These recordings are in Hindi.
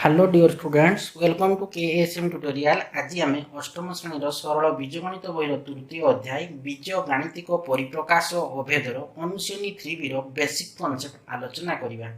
Hello dear students, welcome to KSM tutorial. आज आम अष्टम श्रेणी सरल बीजगणित बही तृतीय अध्याय बीजगाणितिक परिप्रकाश और भेदर अनुशीलनी 3 बेसिक कॉन्सेप्ट आलोचना करिबा।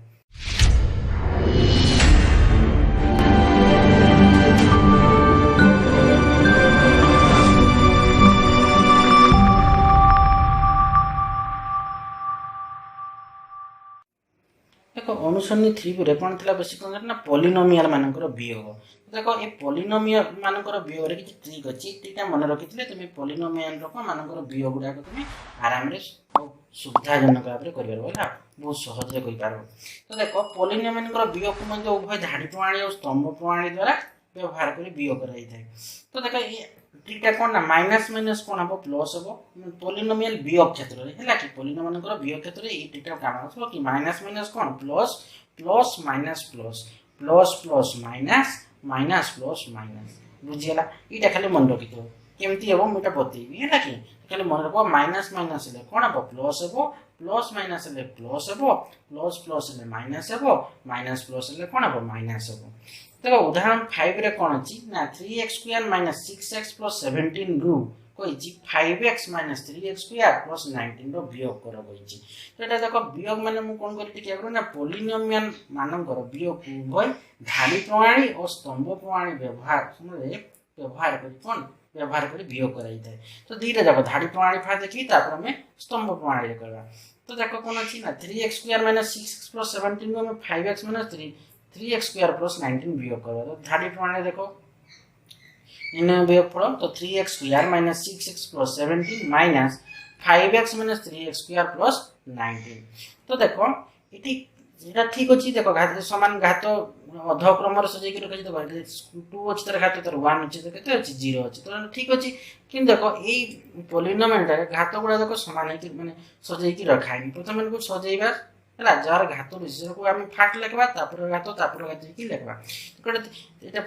देखो अनुसरणी 3 कौन थी बेसिक कॉन्सेप्ट ना पॉलिनोमियल मानकर वियोग। देखो ये पॉलिनोमियल मानकर वियोग रे किछि ट्रिक अछि, ट्रिकटा मन रखिथिले तुम पॉलिनोमियल मानकर वियोग गुडा तुम आराम रे सुविधाजनक भाव में कर बहुत सहज कर पार। तो देखो पॉलिनोमियल वियोग को मध्य उभय धाड़ी प्रणाली और स्तंभ प्रणाली द्वारा व्यवहार कर वियोग कराई। तो देखो ये ट्रिकटा कौन ना माइनस माइनस कौन हम प्लस हम पॉलिनोमियल वियोग क्षेत्र में है कि पॉलिनोमियल वियोग क्षेत्र में ये ट्रिकटा काम आसो कि माइनस माइनस कौन plus plus minus plus plus plus minus minus plus minus बुझीगला। ये खाली मन रखी केमती हम मुझे बतेबी है कि खाली मन रख माइनस माइनस हेल्ले कौन हम प्लस हे प्लस माइनस हेल्ले प्लस हे प्लस प्लस हेल्ले माइनस हे माइनस प्लस हेल्ले कौन हम माइनस हे। देखो उदाहरण 5 रे कौन अच्छी ना 3x square minus 6x plus 17 रु कही 5x minus 3x square plus 19 रो वियोग कर कही। तो एटा देखो वियोग माने मु कोन करी टिके करू ना पॉलिनोमियल मानकर वियोग को उभय धाड़ी प्रणाली और स्तंभ प्रणाली व्यवहार करी कौन व्यवहार करी वियोग कराई थाए। तो दीटा जाको धाड़ी प्रणाली फार देखि तापर में स्तंभ प्रणाली करबा। तो देखो कोन अछि ना 3x square minus 6x plus 17 रो में 5x minus 3x square plus 19 वियोग करबा। तो धाड़ी प्रणाली देखो इन वियोग फल तो 3x square minus 6x plus 17 minus 5x minus 3x square plus 19। तो देखो इटी जेटा ठीक अछि। देखो घात समान घात अधक्रम रे सजै के रखि देखो 2 अछि तर घात तर 1 अछि तो केते अछि 0 अछि तो ठीक अछि। किन देखो ए पॉलिनोमियल रे घात गुडा देखो समान है कि माने सजै के रखाई प्रथम इनको सजैबा है जार घात विशेष को हम फास्ट लिखबा तापर घात की लिखबा। एटा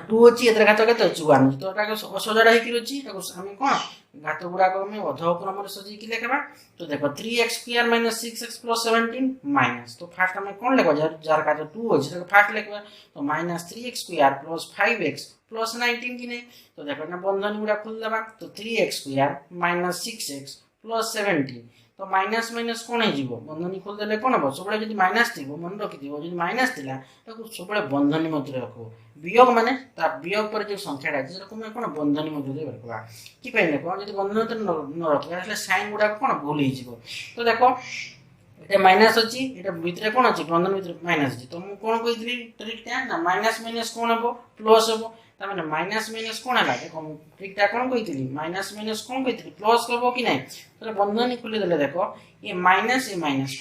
2 अछि एतर घात केते अछि 1 तो एटा असजडा हेकि अछि ताको हम कोन घात गुडा को हम अधक्रम रे सजै के लिखबा। तो देखो 3x square minus 6x plus 17 minus तो फास्ट हम कोन लिखबा जार घात 2 अछि तो फास्ट लिखबा तो minus 3x square plus 5x plus 19 कि नहीं। तो देखो ना बंधन गुडा खोल देबा तो 3x square minus 6x plus 17 तो माइनस माइनस कौन है जीवो बंधनी खोल देले कौन हम सब जदी माइनस थी मन रखि दिबो जदी माइनस थिला ताको सब बंधनी मध्य रखो। वियोग माने ता वियोग पर जो संख्याटा अछि सेको हम कोन बंधनी मध्य दे रखबा कि पहिले कोन जदी बंधनी न रखबा એટલે साइन गुडा कोन भूल ही जीवो। तो देखो एटा माइनस अछि एटा भीतर कोन अछि बंधन भीतर माइनस अछि तो हम कोन कहितली ट्रिकटा ना माइनस माइनस कोन हबो प्लस हबो ता माने माइनस माइनस कोन हला देखो ट्रिकटा कोन कहितली माइनस माइनस कोन कहितली प्लस हबो कि नै। तो बंधनी खुली देले देखो ये माइनस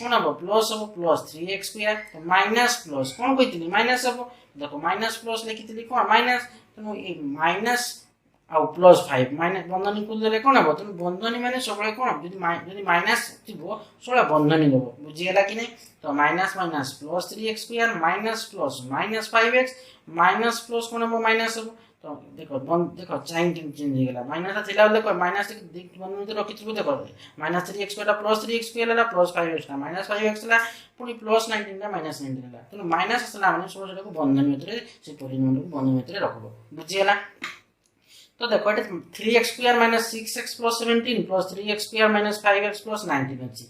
कोन हबो प्लस हबो प्लस 3x स्क्वायर तो माइनस प्लस कोन कहितली माइनस हबो देखो माइनस प्लस लिखितली कोन माइनस तो ये माइनस आ प्लस 5 माइनस बंधनी खुल देले कोन हबो तो बंधनी माने सबले कोन जदी माइनस थिबो सबले बंधनी देबो बुझियला कि नै। तो minus minus plus 3x square minus plus minus 5x minus plus कोन हबो माइनस हबो तो देखो साइन चेंज हो गेला माइनस थिला देखो माइनस बंधनी तो रखिथबो देखो minus 3x square plus 3x square ला प्लस 5x माइनस 5x ला पुनी प्लस 19 ला माइनस 19 ला तो माइनस असला माने सोजडा को बंधन भितरे से पॉलिनोमियल को बंधन भितरे रखबो बुझियला। तो देखो एटा 3x square minus 6x plus 17 plus 3x square minus 5x plus 19 अछि।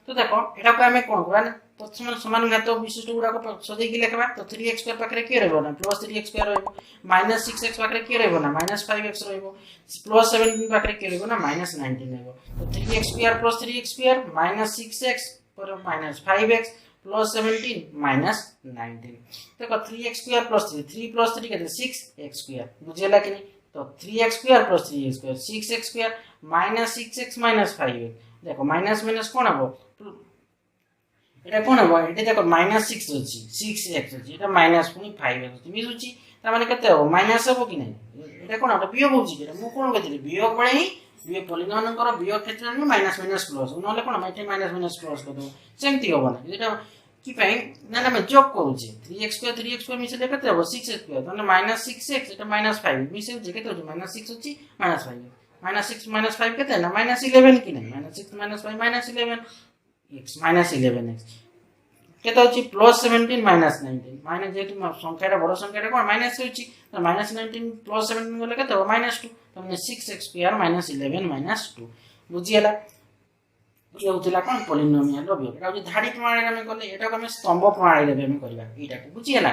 तो देखो एटा को हमें कोन करबा प्रथम समान घात विशिष्ट गुडा को सजै के लिखबा तो 3x स्क्वायर पाखरे के रहबो ना प्लस 3x स्क्वायर रहबो माइनस 6x पाखरे के रहबो ना माइनस 5x रहबो प्लस 17 पाखरे के रहबो ना माइनस 19 रहबो। तो 3x square plus 3x square minus 6x पर माइनस 5x प्लस 17 माइनस 19। देखो 3x स्क्वायर प्लस 3 प्लस 3 के 6x स्क्वायर बुझेला कि नहीं। तो 3x square plus 3x square 6x square minus 6x minus 5x देखो माइनस माइनस कोन हबो एटा कोन हबो एटा देखो माइनस 6 अछि 6x अछि एटा माइनस पुनी 5x अछि मिसुची ता माने कते हबो माइनस हबो कि नै एटा कोन हबो वियोग होछि एटा मु कोन कहथिली वियोग बळे ही वियोग पॉलिनोमियल वियोग क्षेत्र में माइनस माइनस प्लस नले कोन माइटे माइनस माइनस प्लस कर दो सेमती हबो ना एटा कि पई ना ना मैं जोक करूची 3x स्क्वायर मिसले कते हबो 6x स्क्वायर तने माइनस 6x एटा माइनस 5 मिसे जे कते होछि माइनस 6 होछि माइनस 5 माइनस 6 माइनस 5 कते ना माइनस 11 कि नै minus 6 minus 5 minus 11 x minus 11x केते होची +17 -19 माइनस जेतु संख्याटा बड़ संख्याटा कोन माइनस होची तो -19 +17 गले केते हो -2 तो माने 6x² -11 -2 बुझियला ये होतिला कोन पॉलिनोमियल रो वियोग एटा होची धाडी प्रणाली हम करले एटा को हम स्तंभ प्रणाली रे हम करबा एटा को बुझियला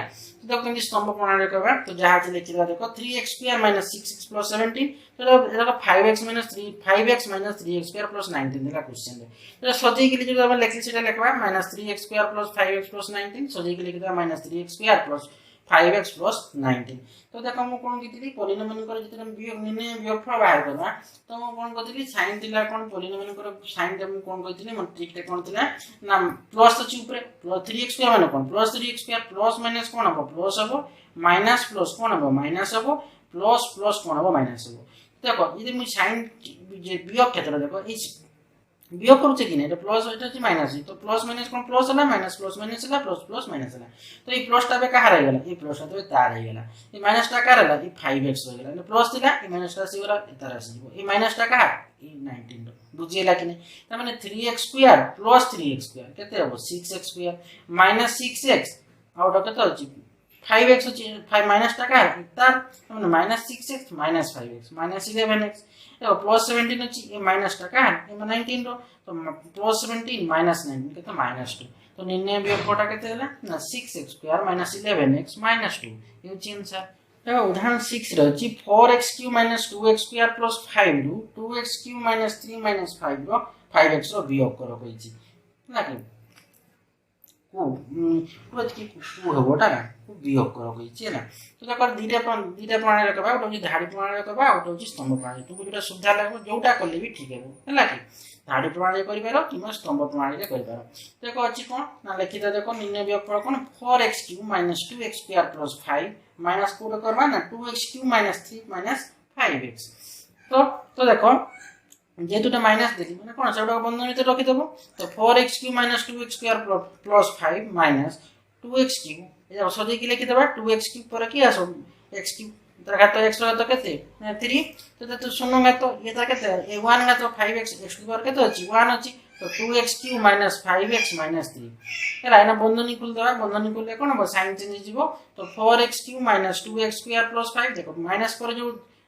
तो केमि स्तंभ प्रणाली करबा तो जहा जे लिखिला देखो 3x² -6x + 17 तो एटा 5x - 3 5x - 3x² + 19 देला क्वेश्चन रे तो सजै के लिए जो हम लिखली सेटा लिखबा -3x² + 5x + 19 सजै के लिखबा -3x² + 5x + 19 तो देखो मु कोन कितली पॉलिनोमियल कर जिते हम वियोग निर्णय वियोगफल बाहर करबा तो मु कोन कथली साइन दिला कोन पॉलिनोमियल कर साइन दे मु कोन कहितली मन ट्रिक टे कोन थिला ना प्लस अछि ऊपर 3x² माने कोन +3x² प्लस माइनस कोन हो प्लस हो माइनस प्लस कोन हो माइनस हो प्लस प्लस कोन हो माइनस हो देखो यदि मु साइन जे वियोग क्षेत्र देखो इस वियोग करूचे कि नहीं प्लस एटा अछि माइनस तो प्लस माइनस कोन प्लस होला माइनस प्लस माइनस होला प्लस प्लस माइनस होला तो ये प्लस टा बे कहा रह गेला ये प्लस टा तो तार रह गेला ये माइनस टा का रहला ये 5x रह गेला प्लस दिला ये माइनस टा से गेला तार से जीवो ये माइनस टा का ये 19 बुझियला कि नहीं त माने 3x² + 3x² केते हो 6x² - 6x आउट केते होची 5x होची 5 माइनस टा का तार त माने -6x - 5x - 11x देखो +17 होची ये माइनस टा का ये 19 रो तो +17 - 19 केते -2 तो निर्णय वियोगफल केते होला ना 6x² - 11x - 2 ये होची आंसर देखो उदाहरण 6 रे होची 4x³ - 2x² + 5 रो 2x³ - 3 - 5 रो 5x रो वियोग करो कहिची ना कि को की को होबोटा को वियोग करो कहिची ना तो देखो दीटा प्रणाली रखबा ओटा जे धाडी प्रणाली रखबा ओटा जे स्तंभ प्रणाली तुमको जेटा सुविधा लागबो जोटा करले भी ठीक हेबो हैला कि धाडी प्रणाली करि पारो किमा स्तंभ प्रणाली रे करि पारो देखो अछि कोन ना लिखिदा देखो निर्णय वियोगफल कोन 4x³ - 2x² + 5 माइनस कोड करबा ना 2x³ - 3 - 5x तो देखो जेतुटा माइनस देली माने कोन सेटा बंधन भीतर रखि देबो तो 4x³ - 2x² + 5 माइनस 2x³ ए सदी के लिखि देबा 2x³ पर की आसो x³ तर घात x रो तो केते 3 तो शून्य में तो ये ता केते ए 1 में तो 5x x³ पर केते अछि 1 अछि तो 2x³ - 5x - 3 एला एना बंधनी खुल देबा बंधनी खुलले कोन हो साइन चेंज जीवो तो 4x³ - 2x² + 5 देखो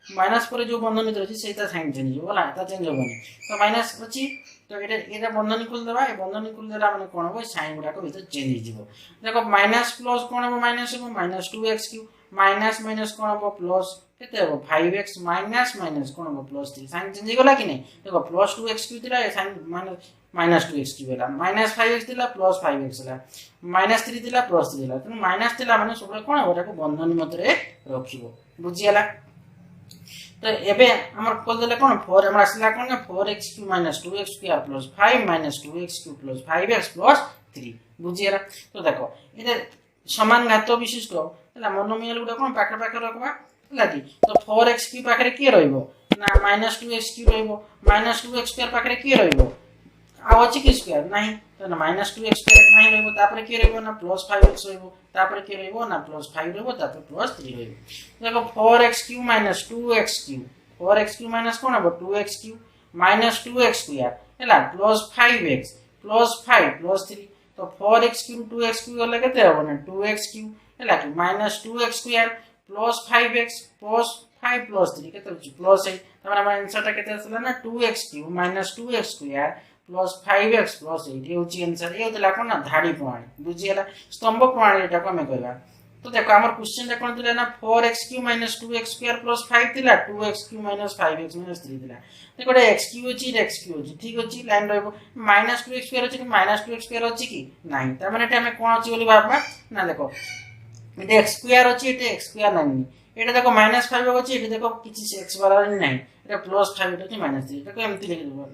माइनस पर जो बंधन भीतर अछि सेटा साइन चेंज हो होला ता चेंज होबनी तो माइनस अछि तो एटा बंधन खुल देबा ए बंधन खुल देला माने कोन हो साइन गुडा को भीतर चेंज जीवो देखो माइनस प्लस कोन हो माइनस हो -2x³ माइनस माइनस कोन हो प्लस केते हो 5x माइनस माइनस कोन हो +3 साइन चेंज गला कि नहीं देखो +2x³ दिला साइन माइनस -2x³ होला -5x दिला +5x होला -3 दिला +3 दिला तो माइनस दिला माने सब कोन हो को बंधन मते रखिबो बुझियला तो एबे हमर कल देले कोन 4 हमरा असला कोन 4x³ - 2x² + 5 - 2x³ + 5x + 3 बुझियला तो देखो एते समान घात विशिष्ट हला मोनोमियल गुडा कोन पाखे पाखे रखबा हला कि तो 4x³ पाखे के रहइबो ना -2x³ रहइबो -2x² पाखे के रहइबो आ अछि कि स्क्वायर नहीं तो ना -2x² नहीं रहइबो तापर के रहइबो ना +5x रहइबो तापर के रहइबो ना +5 रहइबो तापर +3 रहइबो देखो 4x³ - 2x³ 4x³ कोन हो 2x³ - 2x² हला +5x +5 +3 तो 4x³ 2x³ होले केते हो ना 2x³ हला कि -2x² + 5x + 5 + 3 केते हो +8 तमरा आंसर ता केते आसला ना 2x³ - 2x² + 5x + 8 ये होची आंसर ये होतला कोन ना धाडी प्रणाली बुझियला स्तंभ प्रणाली एटा को हम करबा तो देखो हमर क्वेश्चन ता कोन दिला ना 4x³ - 2x² + 5 दिला 2x³ - 5x - 3 दिला देखो x³ अछि x³ अछि ठीक अछि लाइन रहबो -2x² अछि कि -2x² अछि कि नाही त माने हम कोन अछि बोली भाबबा ना देखो एटा x² अछि एटा x² नाही एटा देखो -5 अछि एटा देखो किछि x बराबर नाही एटा +5 अछि -3 एटा को एमति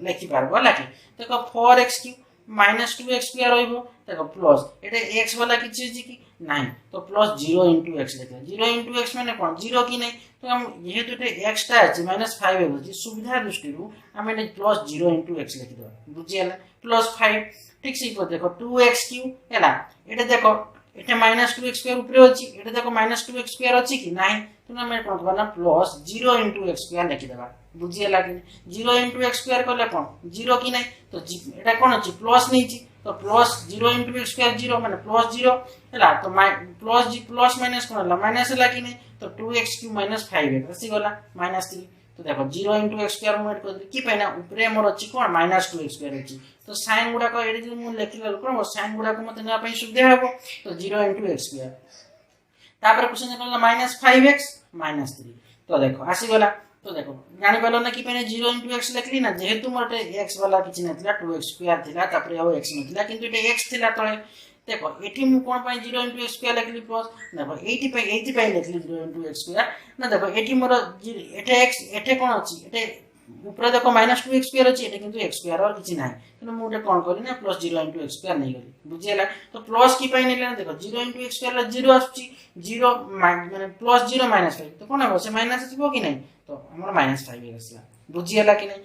लिखि पारबो लाकी देखो 4x³ - 2x² रहइबो देखो प्लस एटा x वाला किछि अछि कि नाही तो +0 * x लिखा 0 * x माने कोन 0 कि नाही तो हम जेहेतु एटा x टा अछि -5 अछि सुविधा दृष्टि रु हम एटा +0 * x लिखि दो बुझियला +5 ठीक से देखो 2x³ हैला एटा देखो एटा -2x² ऊपर अछि एटा देखो -2x² अछि कि नाही तो हम कोन करना +0 * x² लिखि देबा बुझियला कि 0 * x² करले कोन 0 कि नाही तो एटा कोन अछि प्लस नै छी तो प्लस 0 इंटू एक्स स्क्वायर 0 माने प्लस 0 है तो प्लस माइनस कौन है माइनस है कि नहीं तो 2x³ माइनस 5x आसी गला -3 तो देखो 0 इंटू एक्स स्क्वायर मैं ऐड कर कि पैना ऊपर मोर अछि कोन -2x² अछि तो sin गुडा को एडी मु लेखिला कोन sin गुडा को मते ना पई सुविधा हेबो तो 0 इंटू एक्स स्क्वायर तापर क्वेश्चन कहला -5x -3 तो देखो आसी गला तो देखो जानि पालो ना कि पैने 0 इंटू एक्स लिखली ना जेहेतु मोर x वाला किछ नथिला 2x² थिला तापर अब x नथिला किंतु एटे x थिला तळे देखो एठी मु कोन पई 0 इंटू एक्स स्क्वायर लिखली प्लस देखो 80 पई लिखली 0 इंटू एक्स स्क्वायर ना देखो एठी मोर एटे x एटे कोन अछि एटे ऊपर देखो -2x स्क्वायर अछि एटे किंतु x स्क्वायर और किछ नाही तो मु एटे कोन करी ना प्लस 0 इंटू एक्स स्क्वायर नै गली बुझियला तो प्लस की पई नेले ना देखो 0 इंटू एक्स स्क्वायर 0 आछि 0 माने प्लस 0 -5 तो कोन हो से माइनस आछिबो कि नै तो हमर -5 आसला बुझियला कि नै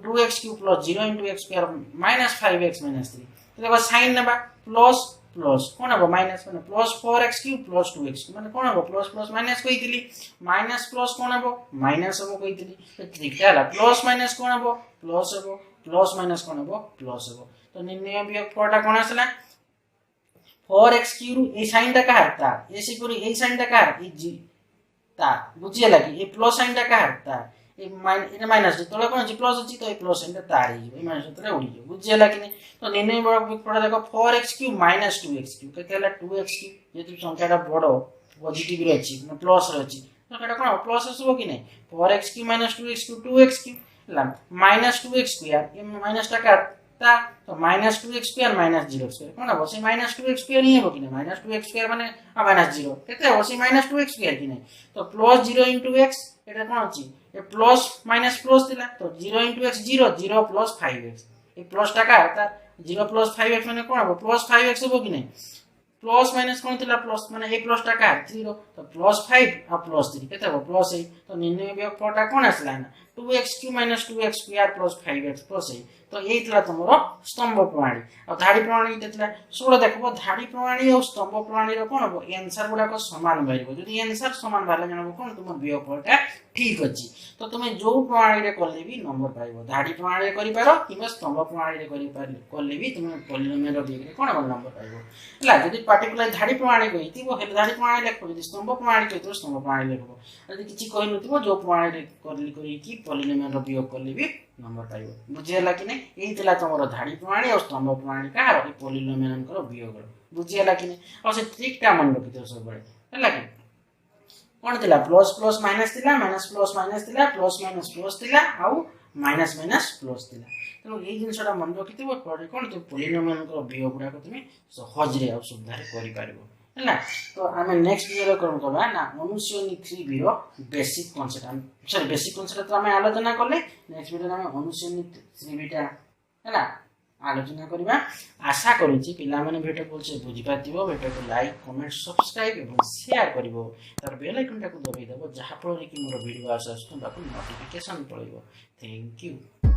2x³ plus 0 into x square -5x -3 तो देखो sin नेबा प्लस प्लस कोन हो माइनस माने प्लस 4x³ प्लस 2x³ माने कोन हो प्लस प्लस माइनस कहितली माइनस प्लस कोन हो माइनस हो कहितली तो ठीकटा हला प्लस माइनस कोन हो प्लस माइनस कोन हो प्लस हो तो निर्णय वियोग कोटा कोन आसला 4x³ ए साइन टा का हरता ए सिपुरी ए साइन टा का ए जी ता बुझियला कि ए प्लस साइन टा का हरता ए माइनस तळे कोन अछि प्लस अछि तो ए प्लस साइन टा तार हे ए माइनस तळे उडी जो बुझियला कि नै तो निर्णय वियोग कोटा देखो 4x³ -2x³ केते हला 2x³ जेतु संख्याटा बडो पॉजिटिव रे अछि न प्लस रे अछि तो केटा कोन प्लस आसबो कि नै 4x³ -2x³ 2x³ हला -2x² ए माइनस टा का तो -2x² -0² कोन हो से -2x² ही हो कि नै -2x² माने -0 केते हो से -2x² कि नै तो प्लस 0 इंटू x एटा कोन अछि ए प्लस माइनस प्लस दिला तो 0 इंटू x 0 0 प्लस 5x ए प्लस टा का आता 0 प्लस 5x माने कोन हो प्लस 5x हो कि नै प्लस माइनस कोन थिला प्लस माने ए प्लस टा का 0 तो प्लस 5 आ प्लस 3 केते हो प्लस 8 तो निर्णय वियोग पटा कोन आसला ना 2x³ -2x² plus 5x plus 8 तो एई थिला तमरो स्तंभ प्रणाली आ धाडी प्रणाली केतला सोडो देखबो धाडी प्रणाली और स्तंभ प्रणाली रो कोन हो आंसर गुडा को समान भइबो जदी आंसर समान भाले जानबो कोन तुम वियोग पटा ठीक अछि तो तुमे जो प्रणाली रे करले भी नंबर पाइबो धाडी प्रणाली रे करि पारो किबा स्तंभ प्रणाली रे करि पारले करले भी तुमे पॉलिनोमियल रो वियोग रे कोन नंबर पाइबो हला जदी पर्टिकुलर धाडी प्रणाली कहितिबो हेले धाडी प्रणाली लेखबो जदी स्तंभ प्रणाली कहितो स्तंभ प्रणाली लेखबो जदी किछि कहि नथिबो जो प्रणाली रे करली कि पॉलिनोमियल रो वियोग करले भी नंबर पाइबो बुझियला कि नै एई थिला तमरो धाडी प्रणाली और स्तंभ प्रणाली का रो पॉलिनोमियल को वियोग बुझियला कि नै और से ट्रिक टा मन रखितो सब बळे हला कि कोन थिला प्लस प्लस माइनस थिला माइनस प्लस माइनस थिला प्लस माइनस प्लस थिला आउ माइनस माइनस प्लस थिला तो एई जिंसटा मन रखितो परे कोन तो पॉलिनोमियल को वियोग गुडा को तुमे सहज रे और सुविधा रे करि पारिबो हला तो आमे नेक्स्ट वीडियो रे करम करबा ना अनुशीलनी 3b रो basic concept sorry basic concept तो आमे आलोचना करले नेक्स्ट वीडियो रे आमे अनुशीलनी 3b टा हला आलोचना करबा आशा करूची पिला माने भिडियो को से बुझि पातिबो भिडियो को लाइक कमेंट सब्सक्राइब एवं शेयर करिवो तार बेल आइकन टा को दबाइ देबो जहा पर कि मोर वीडियो आसा आस्तु बाकु नोटिफिकेशन पळिबो थैंक यू।